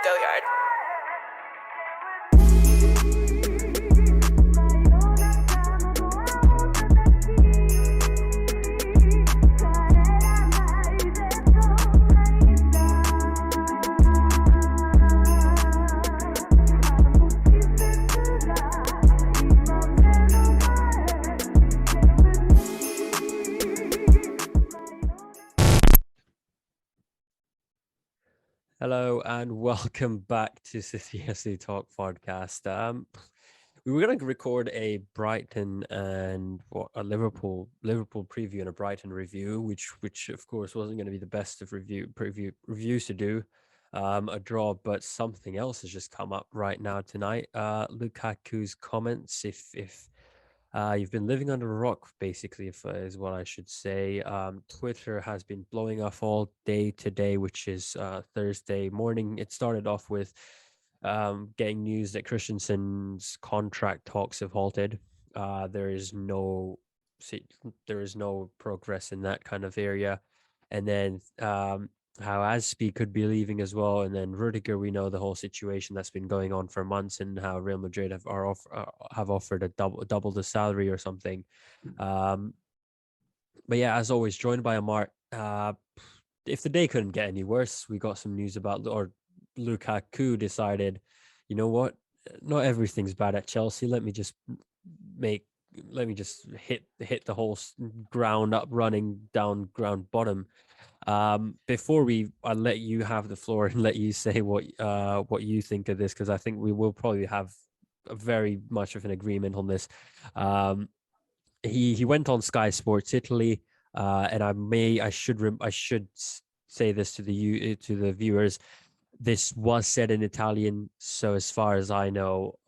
go yard. Hello and welcome back to CFCTALK podcast. We were going to record a Brighton and a Liverpool preview and a Brighton review, which of course wasn't going to be the best of reviews to do. A draw, but something else has just come up right now tonight. Lukaku's comments. If you've been living under a rock, basically, is what I should say. Twitter has been blowing up all day today, which is Thursday morning. It started off with getting news that Christensen's contract talks have halted. There is no progress in that kind of area, and then how Aspi could be leaving as well, and then Rudiger. We know the whole situation that's been going on for months, and how Real Madrid have offered a double the salary or something. But yeah, as always, joined by Amart. If the day couldn't get any worse, we got some news about Lukaku decided, you know what, not everything's bad at Chelsea. Let me just hit the whole ground up, running down ground bottom. Before I let you have the floor and let you say what you think of this, because I think we will probably have a very much of an agreement on this. He went on Sky Sports Italy, and I should say this to the viewers. This was said in Italian, so as far as I know,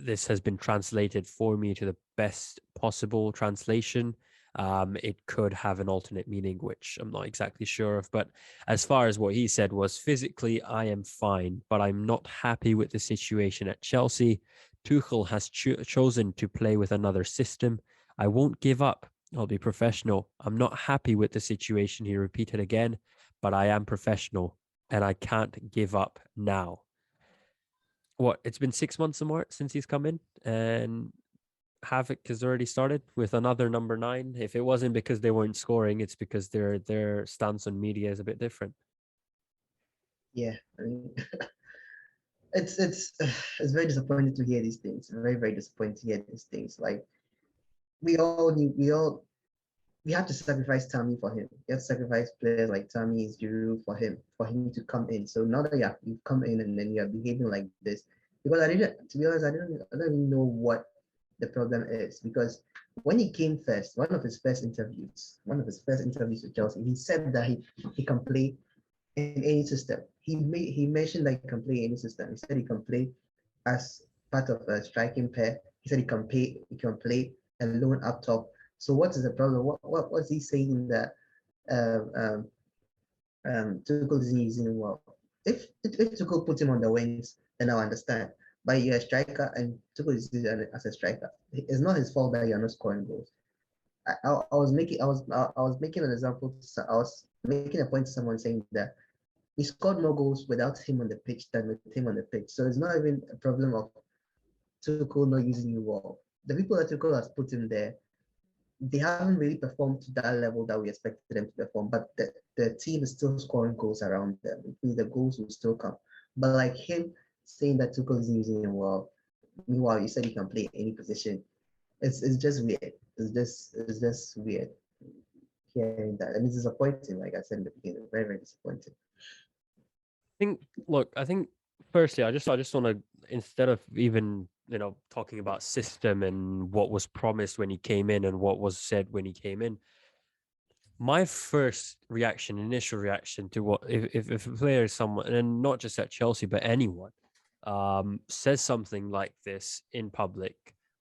this has been translated for me to the best possible translation. It could have an alternate meaning, which I'm not exactly sure of. But as far as what he said was, physically, I am fine, but I'm not happy with the situation at Chelsea. Tuchel has chosen to play with another system. I won't give up. I'll be professional. I'm not happy with the situation, he repeated again, but I am professional and I can't give up now. It's been 6 months more since he's come in, and havoc has already started with another number 9. If it wasn't because they weren't scoring, it's because their stance on media is a bit different. Yeah, I mean, it's very disappointing to hear these things. Very, very disappointing to hear these things. Like we have to sacrifice Tammy for him. We have to sacrifice players like Tammy, Giroud for him to come in. So now that you've come in and then you're behaving like this, because to be honest, I don't even know what the problem is, because when he came first, one of his first interviews with Chelsea, he said that he can play in any system. He mentioned that he can play any system. He said he can play as part of a striking pair. He said he can play alone up top. So what is the problem? What was he saying that Tuchel isn't using well? If Tuchel put him on the wings, then I'll understand. But you're a striker, and Tuchel is using as a striker. It's not his fault that you're not scoring goals. I was making an example. I was making a point to someone saying that we scored more goals without him on the pitch than with him on the pitch. So it's not even a problem of Tuchel not using you well. The people that Tuchel has put in there, they haven't really performed to that level that we expected them to perform. But the team is still scoring goals around them. It means the goals will still come. But like him saying that Tuchel isn't using him well, meanwhile you said he can play any position. It's just weird. It's just weird hearing that. And it's disappointing, like I said in the beginning, very, very disappointing. I think firstly, I just want to, instead of even talking about system and what was promised when he came in and what was said when he came in, my first initial reaction to what if a player is someone, and not just at Chelsea but anyone, says something like this in public,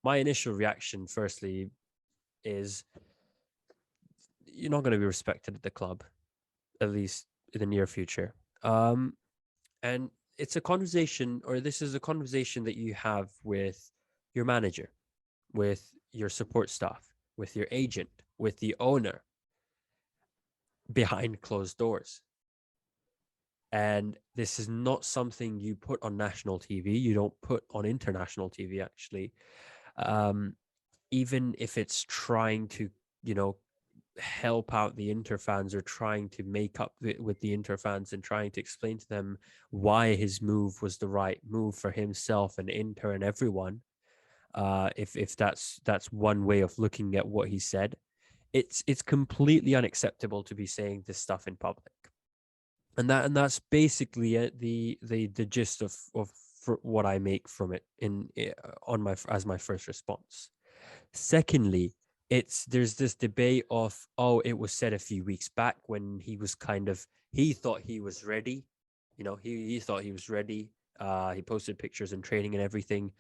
my initial reaction firstly is you're not going to be respected at the club, at least in the near future. And it's a conversation, or this is a conversation that you have with your manager, with your support staff, with your agent, with the owner, behind closed doors. And this is not something you put on national TV. You don't put on international TV, actually. Um, Even if it's trying to, you know, help out the Inter fans or trying to make up with the Inter fans and trying to explain to them why his move was the right move for himself and Inter and everyone. If that's one way of looking at what he said, it's completely unacceptable to be saying this stuff in public, and that's basically the gist of what I make from it in on my as my first response. Secondly, there's this debate of, oh, it was said a few weeks back when he thought he was ready. He thought he was ready. He posted pictures and training and everything,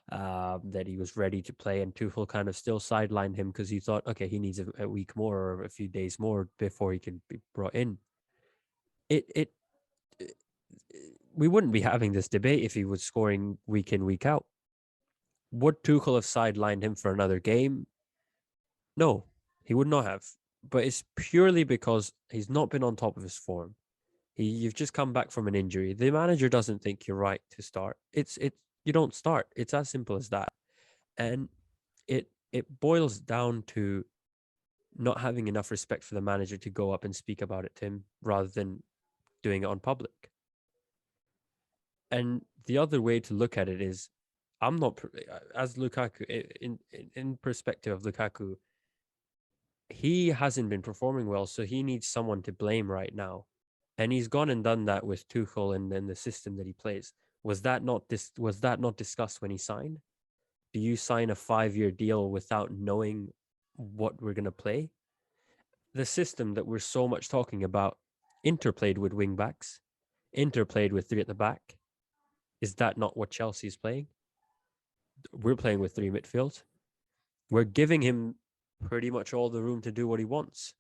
that he was ready to play, and Tuchel kind of still sidelined him because he thought, okay, he needs a week more or a few days more before he can be brought in. It We wouldn't be having this debate if he was scoring week in, week out. Would Tuchel have sidelined him for another game? No, he would not have. But it's purely because he's not been on top of his form. You've just come back from an injury. The manager doesn't think you're right to start. You don't start. It's as simple as that. And it boils down to not having enough respect for the manager to go up and speak about it to him rather than doing it on public. And the other way to look at it is, I'm not as Lukaku in perspective of Lukaku, he hasn't been performing well, so he needs someone to blame right now. And he's gone and done that with Tuchel and then the system that he plays. Was that not discussed when he signed? Do you sign a 5-year deal without knowing what we're gonna play? The system that we're so much talking about, interplayed with wing backs, interplayed with three at the back. Is that not what Chelsea's playing? We're playing with three midfield. We're giving him pretty much all the room to do what he wants.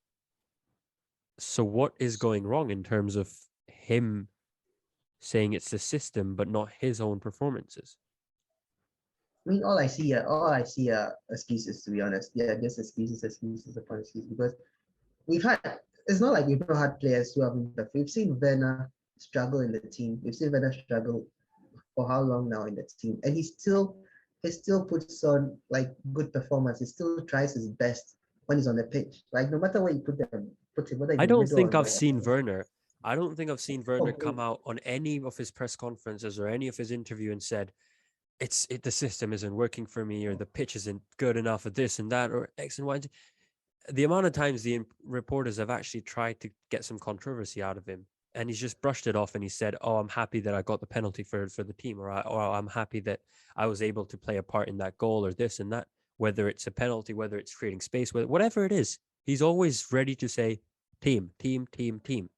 So what is going wrong in terms of him saying it's the system but not his own performances? I mean, all I see are excuses, to be honest. Yeah, just excuses upon excuses. Because we've had, it's not like we've not had players who haven't. We've seen Werner struggle in the team. We've seen Werner struggle for how long now in the team, and he still puts on like good performance. He still tries his best when he's on the pitch. Like no matter where you put him, whether in I the don't middle or think in I've the seen Werner. I don't think I've seen Werner oh, come out on any of his press conferences or any of his interview and said, the system isn't working for me, or the pitch isn't good enough, or this and that, or X and Y. The amount of times the reporters have actually tried to get some controversy out of him, and he's just brushed it off and he said, oh, I'm happy that I got the penalty for the team, or I'm happy that I was able to play a part in that goal, or this and that, whether it's a penalty, whether it's creating space, whatever it is. He's always ready to say team, team, team, team.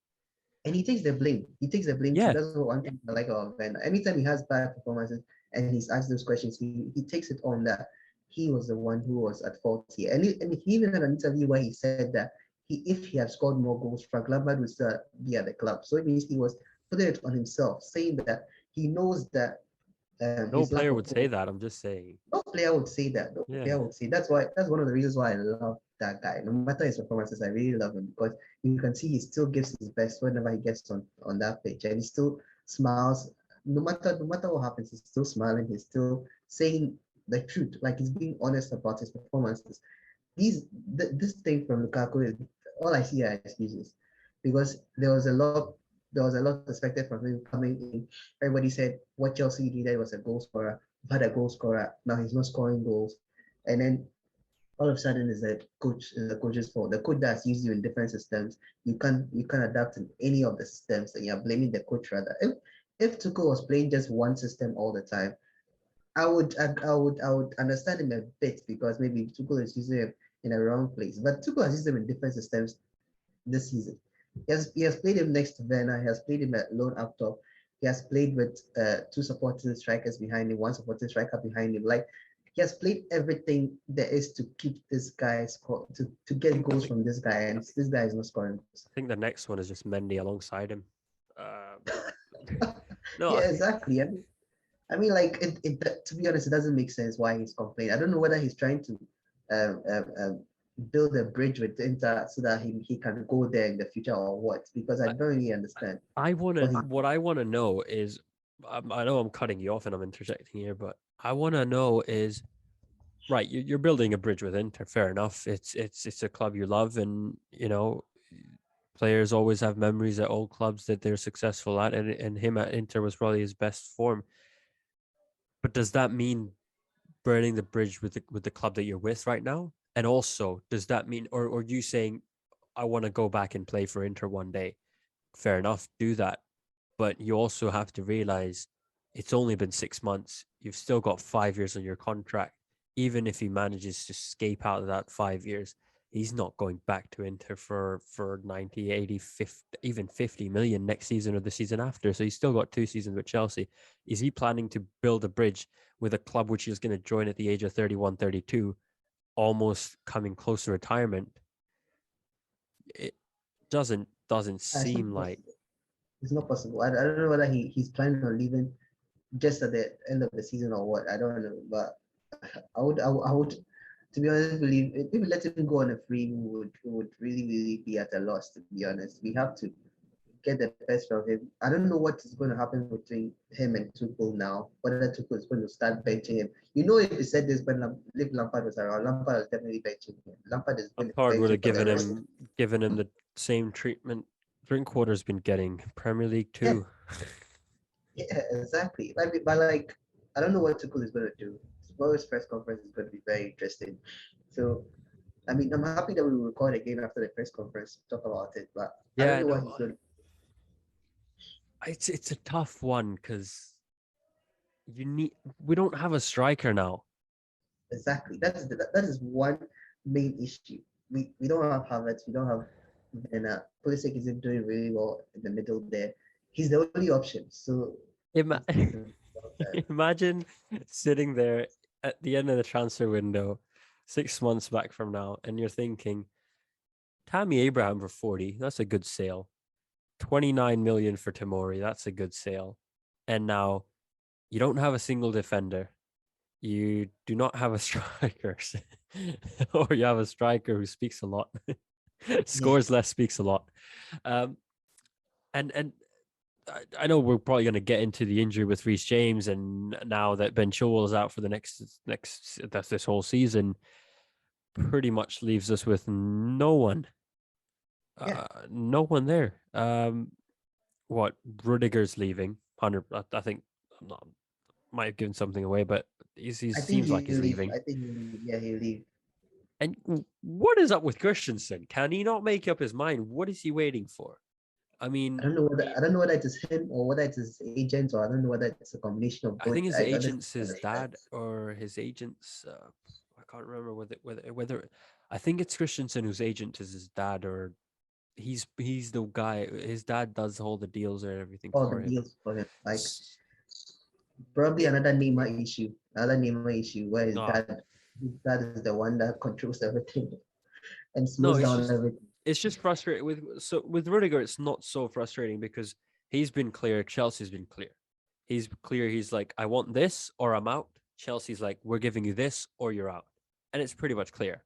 and he takes the blame. He takes the blame too. Yeah. That's one thing I like about Ben. Anytime he has bad performances and he's asked those questions, he takes it on that he was the one who was at fault here. And he even had an interview where he said that if he had scored more goals, Frank Lampard would still be at the club. So it means he was putting it on himself, saying that he knows that No his lack player of would say that. I'm just saying. no player would say that. No Yeah. player would say that's one of the reasons why I love that guy. No matter his performances, I really love him because you can see he still gives his best whenever he gets on that pitch, and he still smiles. No matter what happens, he's still smiling. He's still saying the truth, like he's being honest about his performances. This thing from Lukaku is all I see are excuses, because there was a lot expected from him coming in. Everybody said what Chelsea needed was a goal scorer. We've had a goal scorer. Now he's not scoring goals, and then all of a sudden is the coach's fault. The coach that's used you in different systems. You can't adapt in any of the systems, and you're blaming the coach rather. If Tuchel was playing just one system all the time, I would understand him a bit because maybe Tuchel is using him in a wrong place. But Tuchel has used him in different systems this season. He has played him next to Werner. He has played him alone up top. He has played with two supporting strikers behind him, one supporting striker behind him. Like he has played everything there is to keep this guy score to get goals from this guy, and this guy is not scoring goals. I think the next one is just Mendy alongside him. No, Yeah, exactly. I mean, like to be honest, it doesn't make sense why he's complaining. I don't know whether he's trying to um, um, um, build a bridge with Inter so that he can go there in the future or what? Because I I, don't really understand I want to, what he. what I want to know is, I know I'm cutting you off and I'm interjecting here, but I want to know is, right, you're building a bridge with Inter. Fair enough. It's a club you love, and players always have memories at old clubs that they're successful at, and him at Inter was probably his best form. But does that mean burning the bridge with the club that you're with right now? And also, does that mean, or you saying, I want to go back and play for Inter one day? Fair enough, do that. But you also have to realize it's only been 6 months. You've still got 5 years on your contract. Even if he manages to escape out of that 5 years, he's not going back to Inter for 90, 80, 50, even 50 million next season or the season after. So he's still got 2 seasons with Chelsea. Is he planning to build a bridge with a club which he's going to join at the age of 31, 32, almost coming close to retirement? It doesn't It's not seem like. possible. It's not possible. I don't know whether he's planning on leaving just at the end of the season or what. I don't know, but I would, to be honest, believe if we let him go on a free, we would really be at a loss. To be honest, we have to get the best from him. I don't know what is going to happen between him and Tuchel now. Whether Tuchel is going to start benching him. If he said this when Lampard was around, Lampard was definitely benching him. Lampard is going to Lampard bench would him have for the rest. given him the same treatment Drinkwater's been getting Premier League Yeah, too. yeah, exactly. But like, I don't know what Tuchel is going to do. Tomorrow's press conference is going to be very interesting. So, I mean, I'm happy that we will record again after the press conference to talk about it, but I don't Yeah, know what no, he's going to. it's a tough one because we don't have a striker now. Exactly. That is one main issue. We don't have Havertz. We don't have Werner. Pulisic isn't doing really well in the middle there. He's the only option. So Ima- it's difficult. Imagine sitting there at the end of the transfer window, 6 months back from now, and you're thinking, Tammy Abraham for 40, that's a good sale. 29 million for Tamori, that's a good sale. And now you don't have a single defender. You do not have a striker, or you have a striker who speaks a lot, Yeah, scores less, speaks a lot. Um, and I know we're probably going to get into the injury with Reece James, and now that Ben Chilwell is out for the that's this whole season, pretty much leaves us with yeah. no one there. What Rudiger's leaving? 100. I think I'm not might have given something away, but he I think seems like he's he'll leave. leaving. I think he'll leave. Yeah, he'll leave. And what is up with Christensen? Can he not make up his mind? What is he waiting for? I mean, I don't know whether it is him or whether it is agent or I don't know whether it's a combination of I both. think his I honestly agent's don't his understand. dad or his agent's. I can't remember whether. I think it's Christensen whose agent is his dad, or he's the guy. His dad does all the deals and everything All the for him. deals for him. Like probably another Neymar issue. Another Neymar issue where No, his dad is the one that controls everything and no, slows down everything. it's just frustrating with Rudiger. It's not so frustrating because he's been clear. Chelsea's been clear. He's clear. He's like, I want this or I'm out. Chelsea's like, we're giving you this or you're out, and it's pretty much clear.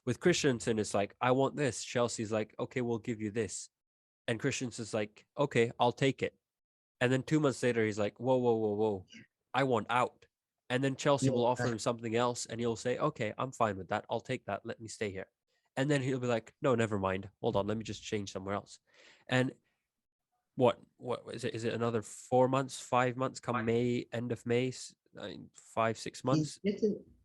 With Christensen, it's like, I want this. Chelsea's like, okay, we'll give you this, and Christensen's like, okay, I'll take it. And then 2 months later, he's like, whoa, whoa, whoa, whoa, I want out. And then Chelsea will offer Yeah, him something else, and he'll say, okay, I'm fine with that. I'll take that. Let me stay here. And then he'll be like, no, never mind. Hold on, let me just change somewhere else. And what is it? Is it another 4 months, 5 months? Come May, end of May, 5, 6 months.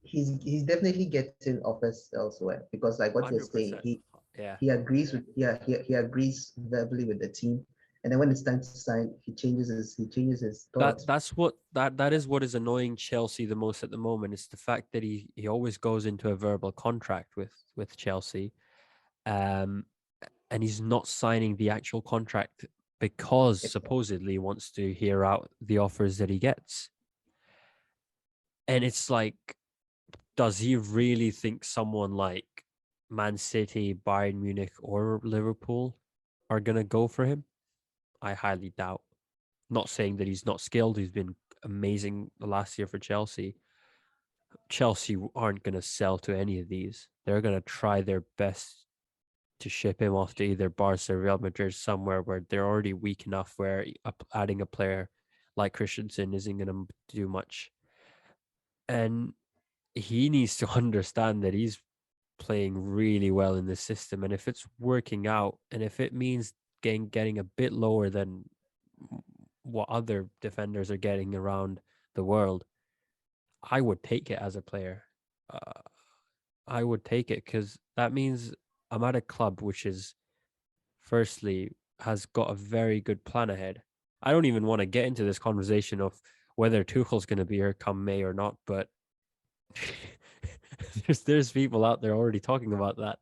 he's definitely getting offers elsewhere because like what you're saying, 100%. Yeah. he agrees with he agrees verbally with the team, and then when it's time to sign, he changes his thoughts. That is what is annoying Chelsea the most at the moment. It's the fact that he always goes into a verbal contract with Chelsea, um, and he's not signing the actual contract because supposedly he wants to hear out the offers that he gets. And it's like, does he really think someone like Man City, Bayern Munich, or Liverpool are gonna go for him? I highly doubt. Not saying that he's not skilled. He's been amazing the last year for Chelsea. Chelsea aren't going to sell to any of these. They're going to try their best to ship him off to either Barca or Real Madrid, somewhere where they're already weak enough where adding a player like Christensen isn't going to do much. And he needs to understand that he's playing really well in the system. And if it's working out, and if it means getting a bit lower than what other defenders are getting around the world, I would take it as a player. Uh, I would take it because that means I'm at a club which is, firstly, has got a very good plan ahead. I don't even want to get into this conversation of whether Tuchel's going to be here come May or not, but there's people out there already talking about that.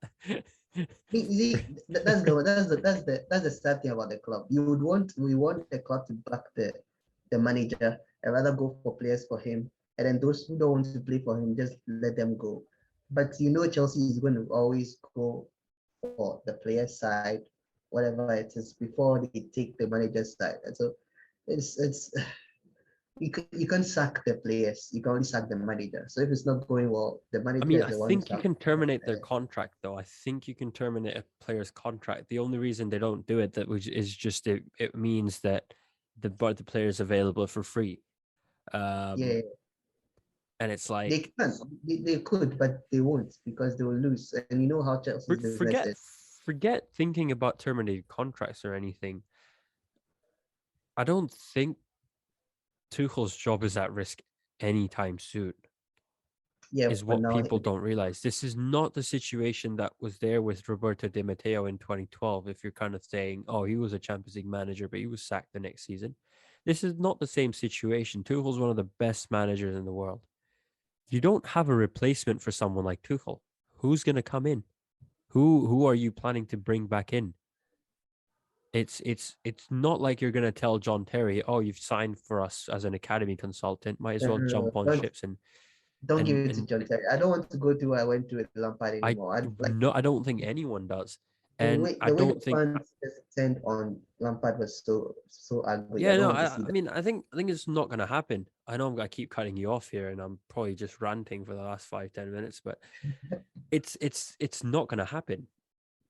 That's the sad thing about the club. We want the club to back the manager and rather go for players for him, and then those who don't want to play for him, just let them go. But Chelsea is going to always go for the player side, whatever it is, before they take the manager's side. And so it's you can't sack the players. You can only sack the manager. So if it's not going well, the I manager mean, is I the one who think you sucks. can terminate their contract, though. I think you can terminate a player's contract. The only reason they don't do it is just it means that the player's available for free. Yeah, And it's they like, can. They could, but they won't because they will lose. And you know how Chelsea's business forget is. forget thinking about terminated contracts or anything. I don't think Tuchel's job is at risk anytime soon. Yeah, Is for what now. people don't realize. This is not the situation that was there with Roberto Di Matteo in 2012. If you're kind of saying, oh, he was a Champions League manager, but he was sacked the next season. This is not the same situation. Tuchel's one of the best managers in the world. If you don't have a replacement for someone like Tuchel, who's going to come in? Who are you planning to bring back in? It's not like you're going to tell John Terry, oh, you've signed for us as an academy consultant. Might as No, well no, no, jump on ships and don't give and it to and John Terry. I don't want to go through what I went through with Lampard I anymore. I like no, I don't think anyone does, and I the way don't the think. fans just turned on Lampard was so ugly. I Yeah, don't no, want to I, see I that. mean, I think it's not going to happen. I know I keep cutting you off here, and I'm probably just ranting for the last 5-10 minutes, but it's not going to happen.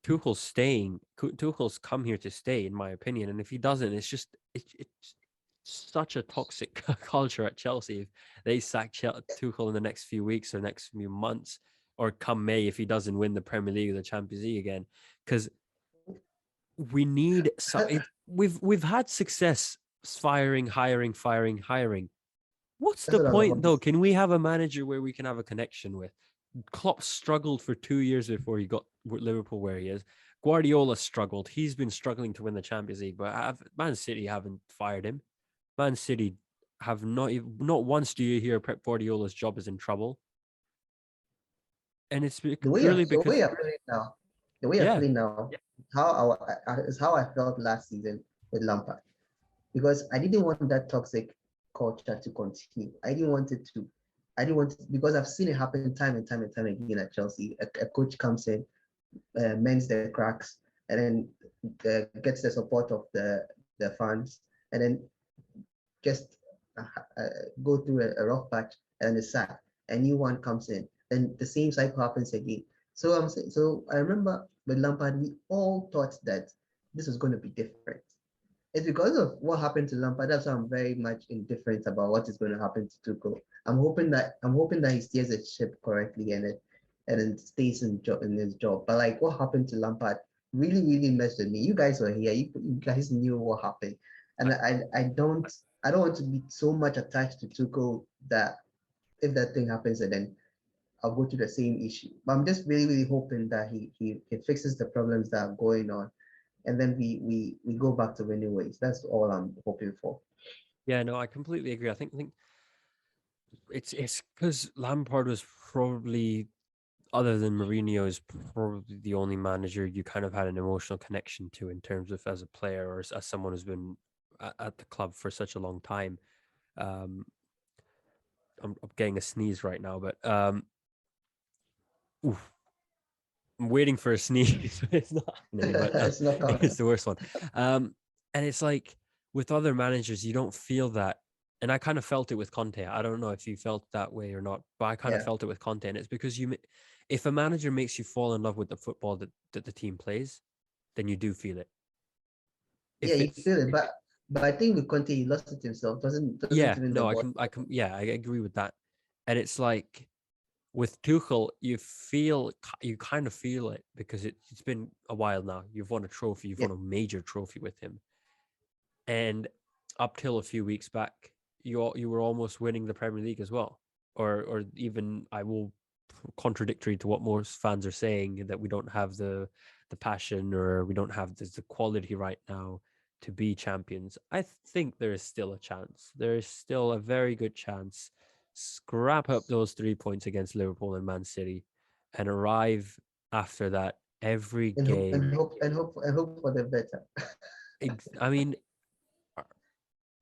Tuchel's staying. Tuchel's come here to stay, in my opinion. And if he doesn't, it's such a toxic culture at Chelsea. If they sack Tuchel in the next few weeks or next few months, or come May if he doesn't win the Premier League or the Champions League again, because we need some. We've had success firing, hiring. What's That's the what I was point about to though? say. Can we have a manager where we can have a connection with? Klopp struggled for 2 years before he got Liverpool where he is. Guardiola struggled. He's been struggling to win the Champions League, but Man City haven't fired him. Man City have not once do you hear Pep Guardiola's job is in trouble, and it's purely The way because you're playing now, the way you're yeah, playing now, is how I felt last season with Lampard. Because I didn't want that toxic culture to continue. I didn't want it because I've seen it happen time and time and time again at Chelsea. A coach comes in, mends the cracks, and then gets the support of the fans, and then just go through a rough patch and it's sad. A new one comes in, and the same cycle happens again. So I remember with Lampard, we all thought that this was going to be different. It's because of what happened to Lampard. That's why I'm very much indifferent about what is going to happen to Tuchel. I'm hoping that he steers the ship correctly and then stays in his job. But like what happened to Lampard really messed with me. You guys were here. You guys knew what happened, and I don't want to be so much attached to Tuchel that if that thing happens and then I'll go to the same issue. But I'm just really hoping that he fixes the problems that are going on, and then we go back to winning ways. That's all I'm hoping for. yeah, no, I completely agree. I think it's because Lampard was probably, other than Mourinho, is probably the only manager you kind of had an emotional connection to in terms of as a player or as someone who's been at the club for such a long time. Um, I'm getting a sneeze right now, but oof, I'm waiting for a sneeze. It's not happening, but It's not coming. it's the worst one. And it's like with other managers, you don't feel that. And I kind of felt it with Conte. I don't know if you felt that way or not, but I kind of Yeah, felt it with Conte. And it's because if a manager makes you fall in love with the football that the team plays, then you do feel it. yeah, If you it's feel it, but I think with Conte, he lost it himself. Doesn't Yeah, even the no, ball. yeah, I agree with that. And it's like with Tuchel, you kind of feel it because it's been a while now. You've won a trophy, you've Yeah, won a major trophy with him, and up till a few weeks back, you were almost winning the Premier League as well, or even I will contradictory to what most fans are saying that we don't have the passion or we don't have the quality right now to be champions. I think there is still a chance. There is still a very good chance. Scrap up those 3 points against Liverpool and Man City and arrive after that every and hope and game. hope and hope and hope for the better. I mean,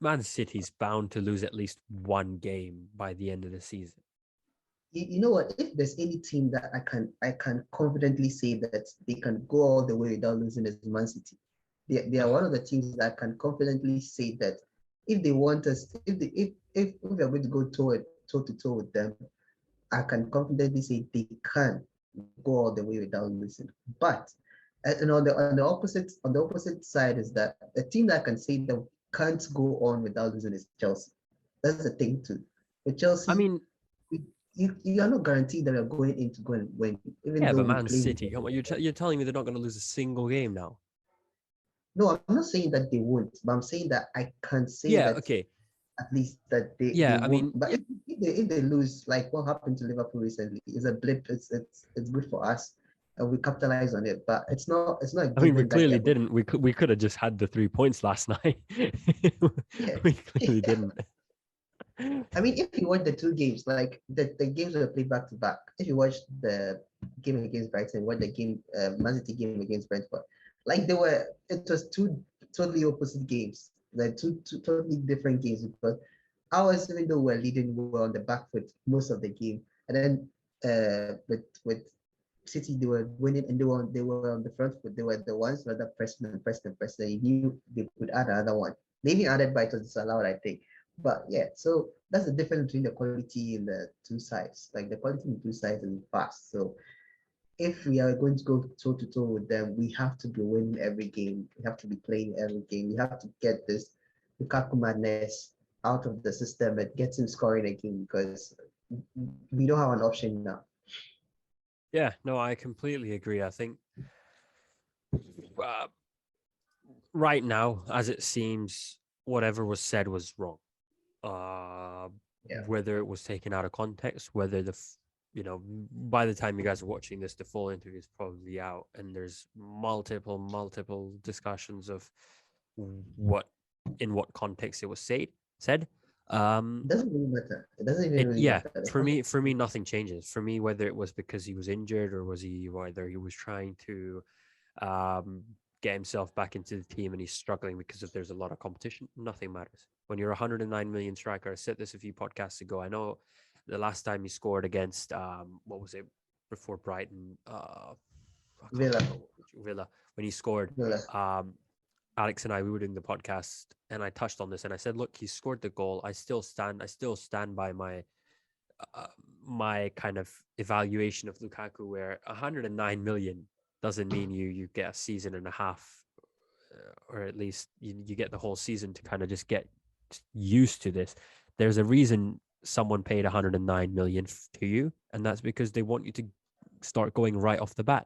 Man City's bound to lose at least one game by the end of the season. You know what? If there's any team that I can confidently say that they can go all the way without losing is Man City. They are one of the teams that can confidently say that if they want us, if we are going to go toe to toe with them, I can confidently say they can go all the way without losing. But and on the opposite side is that a team that can say that can't go on without losing is Chelsea. That's the thing too. With I Chelsea, mean, you are not guaranteed that you're going in to go and win, even yeah, though but we Man play with City, them. come on, you're telling me they're not going to lose a single game now? No, I'm not saying that they won't, but I'm saying that I can say Yeah, that okay. at least that they Yeah, I won't. mean, But if they lose, like what happened to Liverpool recently, is a blip. It's good for us, and we capitalize on it. But it's not a we given that clearly they're going. didn't. We could have just had the 3 points last night. Yeah, We clearly yeah. didn't. I mean, if you watch the two games, like the games were played back to back. If you watch the game against Brighton, what the game, Man City game against Brentford, like it was two totally opposite games, like two totally different games because ours, even though we're leading, we were on the back foot most of the game, and then with City, they were winning and they were on the front foot. They were the ones that pressed and pressed and pressed. They knew they could add another one. They even added by it was disallowed, I think. But yeah, so that's the difference between the quality in the two sides. Like the quality in the two sides is vast. So if we are going to go toe to toe with them, we have to be winning every game. We have to be playing every game. We have to get this Lukaku madness out of the system and get him scoring again because we don't have an option now. Yeah, no, I completely agree. I think uh, right now, as it seems, whatever was said was wrong. Uh, Yeah. whether it was taken out of context, whether by the time you guys are watching this, the full interview is probably out, and there's multiple discussions of what in what context it was said. It doesn't really matter. It doesn't even It really Yeah, matter. The for me nothing changes. For me, whether it was because he was injured or whether he was trying to um, get himself back into the team and he's struggling because of there's a lot of competition. Nothing matters. When you're a 109 million striker, I said this a few podcasts ago. I know the last time he scored against what was it before Brighton? I can't Villa, remember Villa when he scored. Villa. Um, Alex and I we were doing the podcast and I touched on this and I said, look, he scored the goal. I still stand by uh, my kind of evaluation of Lukaku, where 109 million doesn't mean you get a season and a half, or at least you get the whole season to kind of just get used to this. There's a reason someone paid 109 million to you, and that's because they want you to start going right off the bat.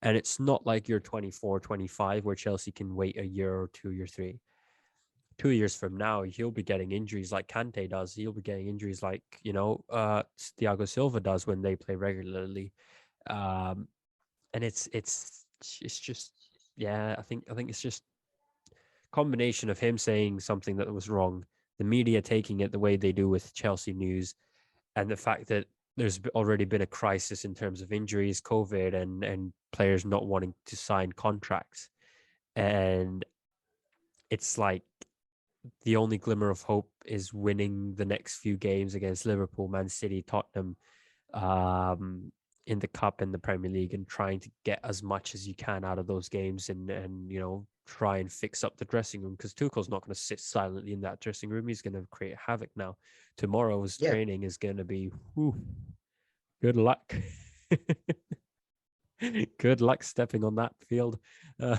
And it's not like you're 24, 25, where Chelsea can wait a year or 2 or 3. 2 years from now, he'll be getting injuries like Kante does. He'll be getting injuries like Thiago Silva does when they play regularly. Um, and it's just yeah. I think it's just combination of him saying something that was wrong, the media taking it the way they do with Chelsea news, and the fact that there's already been a crisis in terms of injuries, COVID, and players not wanting to sign contracts, and it's like the only glimmer of hope is winning the next few games against Liverpool, Man City, Tottenham, in the cup and the Premier League, and trying to get as much as you can out of those games, and try and fix up the dressing room, because Tuchel's not going to sit silently in that dressing room. He's going to create havoc now. Tomorrow's Yeah, training is going to be good luck. Good luck stepping on that field uh,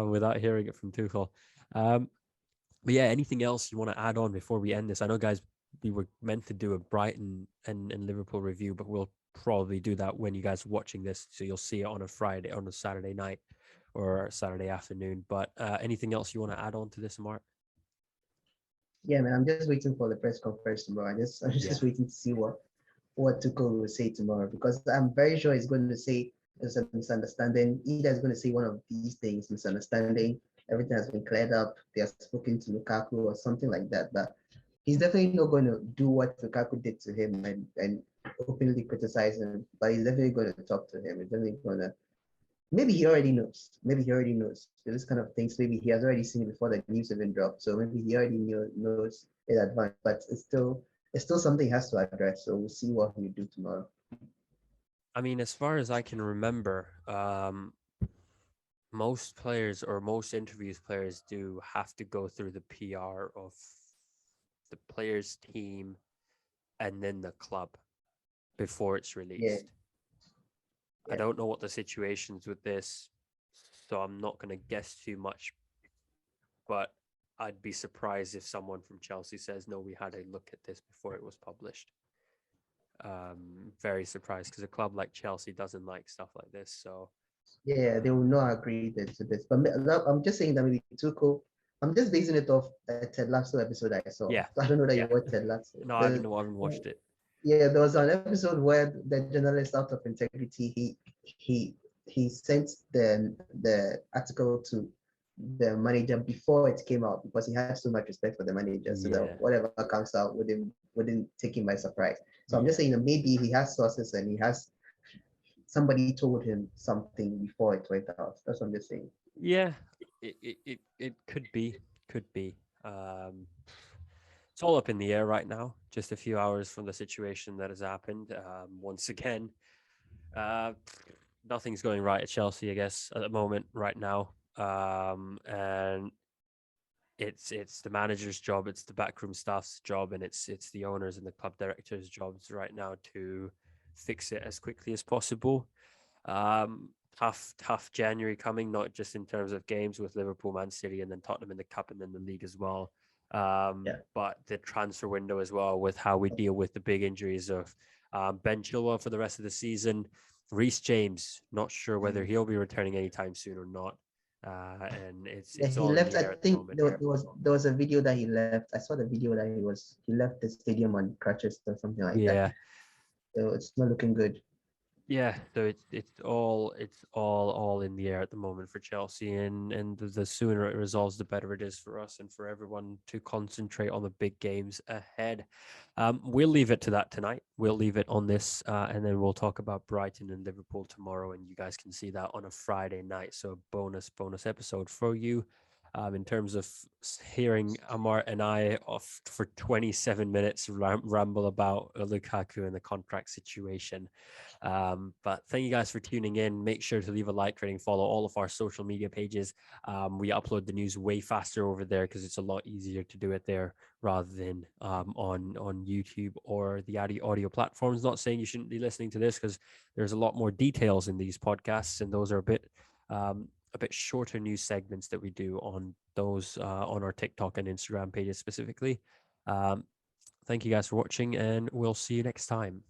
without hearing it from Tuchel. But yeah, anything else you want to add on before we end this? I know, guys, we were meant to do a Brighton and Liverpool review, but we'll probably do that when you guys are watching this. So you'll see it on a Saturday night or Saturday afternoon. But anything else you want to add on to this, Mark? yeah, man. I'm just waiting for the press conference tomorrow. I'm Yeah. just waiting to see what Tuchel will say tomorrow, because I'm very sure he's going to say there's a misunderstanding. Either he's going to say one of these things, misunderstanding, everything has been cleared up, they have spoken to Lukaku or something like that. But he's definitely not going to do what Lukaku did to him and openly criticize him. But he's definitely going to talk to him. He's definitely going to. Maybe he already knows. Maybe he already knows. This kind of things. Maybe he has already seen it before the news even dropped. So maybe he already knows in advance. But it's still something he has to address. So we'll see what he do tomorrow. I mean, as far as I can remember, most players or most interviews players do have to go through the PR of the players' team and then the club before it's Yeah. released. I Yeah. don't know what the situation's with this, so I'm not going to guess too much, but I'd be surprised if someone from Chelsea says, no, we had a look at this before it was published. Very surprised, because a club like Chelsea doesn't like stuff like this. So Yeah, they will not agree to this. But I'm just saying that maybe Tuchel. I'm just basing it off a Ted Lasso episode I saw. yeah, I don't know that yeah. you watched Ted Lasso. No, I haven't watched it. Yeah, there was an episode where the journalist, out of integrity, he sent the article to the manager before it came out, because he had so much respect for the manager, so that Yeah, whatever comes out wouldn't take him by surprise. So I'm yeah. just saying that maybe he has sources and he has somebody told him something before it went out. That's what I'm just saying. Yeah, it could be, could be. Um, it's all up in the air right now. Just a few hours from the situation that has happened. Once again, uh, nothing's going right at Chelsea, I guess, at the moment, right now. And it's the manager's job, it's the backroom staff's job, and it's the owners and the club directors' jobs right now to fix it as quickly as possible. Tough January coming, not just in terms of games with Liverpool, Man City, and then Tottenham in the cup and then the league as well. Yeah. But the transfer window as well, with how we deal with the big injuries of Ben Chilwell for the rest of the season. Reece James, not sure whether he'll be returning anytime soon or not. And Yeah, it's he all in left. the I air at the think moment. there was a video that he left. I saw the video that he left the stadium on crutches or something like that. Yeah, So it's not looking good. yeah, so it's all in the air at the moment for Chelsea, and the sooner it resolves, the better it is for us and for everyone to concentrate on the big games ahead. We'll leave it to that tonight. We'll leave it on this, and then we'll talk about Brighton and Liverpool tomorrow, and you guys can see that on a Friday night. So bonus episode for you. In terms of hearing Amart and I off for 27 minutes ramble about Lukaku and the contract situation. But thank you guys for tuning in. Make sure to leave a like, rating, follow all of our social media pages. We upload the news way faster over there because it's a lot easier to do it there rather than on YouTube or the audio platforms. Not saying you shouldn't be listening to this, because there's a lot more details in these podcasts, and those are a bit shorter news segments that we do on those on our TikTok and Instagram pages specifically. Thank you guys for watching, and we'll see you next time.